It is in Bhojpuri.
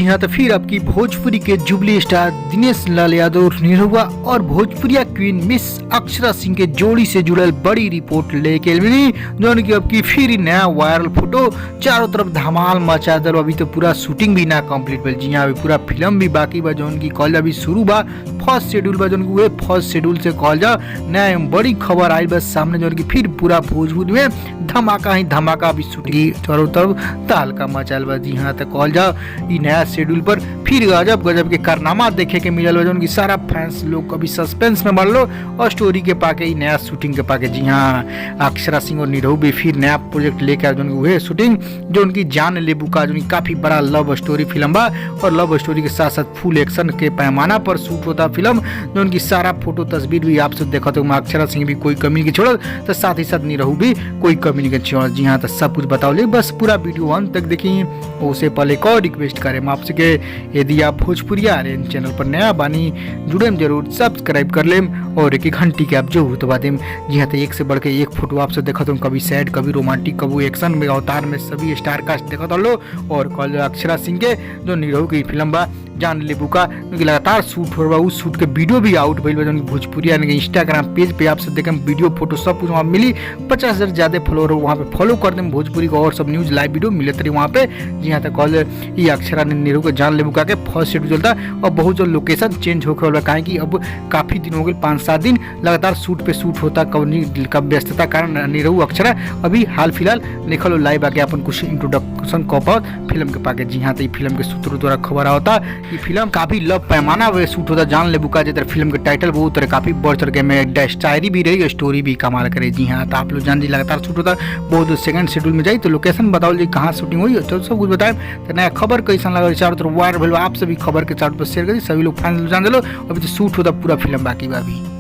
हाँ तो फिर आपकी भोजपुरी के जुबली स्टार दिनेश लाल यादव निरहुआ और भोजपुरिया क्वीन मिस अक्षरा सिंह के जोड़ी से जुड़ल बड़ी रिपोर्ट लेके मिली, जौन की अब की फिर नया वायरल फोटो चारों तरफ धमाल मचा दल। अभी तो पूरा शूटिंग भी ना कंप्लीट बल, जी हाँ अभी पूरा फिल्म भी बाकी बा, जौन की कॉल अभी शुरू बा, फर्स्ट शेड्यूल बा, जौन की फर्स्ट शेड्यूल से कॉल जा नया बड़ी खबर आई बस सामने, जौन की फिर पूरा भोजपुरी में धमाका ही धमाका अभी शूटिंग चारों तरफ तहलका मचाल बा। जी हाँ तो कॉल जा नया शेड्यूल पर फिर गजब गजब के कारनामा देखे के मिलल, जो उनकी सारा फैंस लोग कभी सस्पेंस में बढ़ लो और स्टोरी के पाके नया शूटिंग के पाके। जी हाँ अक्षरा सिंह और निरहु भी फिर नया प्रोजेक्ट लेके आए, जो उनकी शूटिंग जो उनकी जान लेबू का जो काफी बड़ा लव स्टोरी फिल्म बा, और लव स्टोरी के साथ साथ फुल एक्शन के पैमाना पर शूट होता फिल्म, जो उनकी सारा फोटो तस्वीर भी आप सब देखा तो अक्षरा सिंह भी कोई कमी नहीं छोड़ल, तो साथ ही साथ निरहु भी कोई कमी नहीं छोड़ल। जी हाँ तो सब कुछ बताओ ले, बस पूरा वीडियो अंत तक देखिए। उससे पहले एक और रिक्वेस्ट करें आपसे के यदि आप भोजपुरिया आर्यन चैनल पर नया बानी जुड़े जरूर सब्सक्राइब कर लें और एक घंटी के आप जरूर दबा दें। जी हाँ तो एक से बढ़ के एक फोटो आप सब देखा तो कभी सैड कभी रोमांटिक कभी एक्शन में अवतार में सभी स्टार कास्ट देखा तो लो। और कल अक्षरा सिंह के जो निरहु की फिल्म बा जान लेबू का लगातार शूट हो रहा, उस शूट के वीडियो भी आउट भइल बा, जो भोजपुरिया इंस्टाग्राम पेज पे आप सब देखें वीडियो फोटो सब कुछ वहाँ मिली। 50,000 ज्यादा फॉलोअर वहाँ पे फॉलो कर दें भोजपुरी को, और सब न्यूज लाइव वीडियो मिलते रही वहाँ पे। जी हाँ तो कल ये अक्षरा ने निरहु को जान लेबू का के फर्स्ट शेड्यूल चलता, और बहुत जो लोकेशन चेंज होकर वाला कहें कि अब काफी दिन हो गए 5-7 दिन लगातार शूट पे शूट होता, कब व्यस्तता कारण निरहु अक्षरा अभी हाल फिलहाल निकलो लाइव आके अपन कुछ इंट्रोडक्शन कॉपर फिल्म के पाके। जी हाँ तो ये फिल्म के सूत्रों द्वारा खबर होता, ये फिल्म काफी लव पैमाना वे शूट होता जान लेबू का, जिधर फिल्म के टाइटल बहुत तरह काफी बढ़ चढ़ के में डायरी भी रही, स्टोरी भी कमाल करे। जी हाँ तो आप लोग जान जी लगातार शूट होता बहुत सेकंड शेड्यूल में जाई, तो लोकेशन बताओ जी कहाँ शूटिंग हुई तो सब कुछ बताएं। तो नया खबर कैसा लगा चारों तरफ वायरल, आप सभी खबर के चारों पर शेयर करिए, सभी लोग फैंस जान लो। अभी तो शूट होता पूरा फिल्म बाकी बा अभी।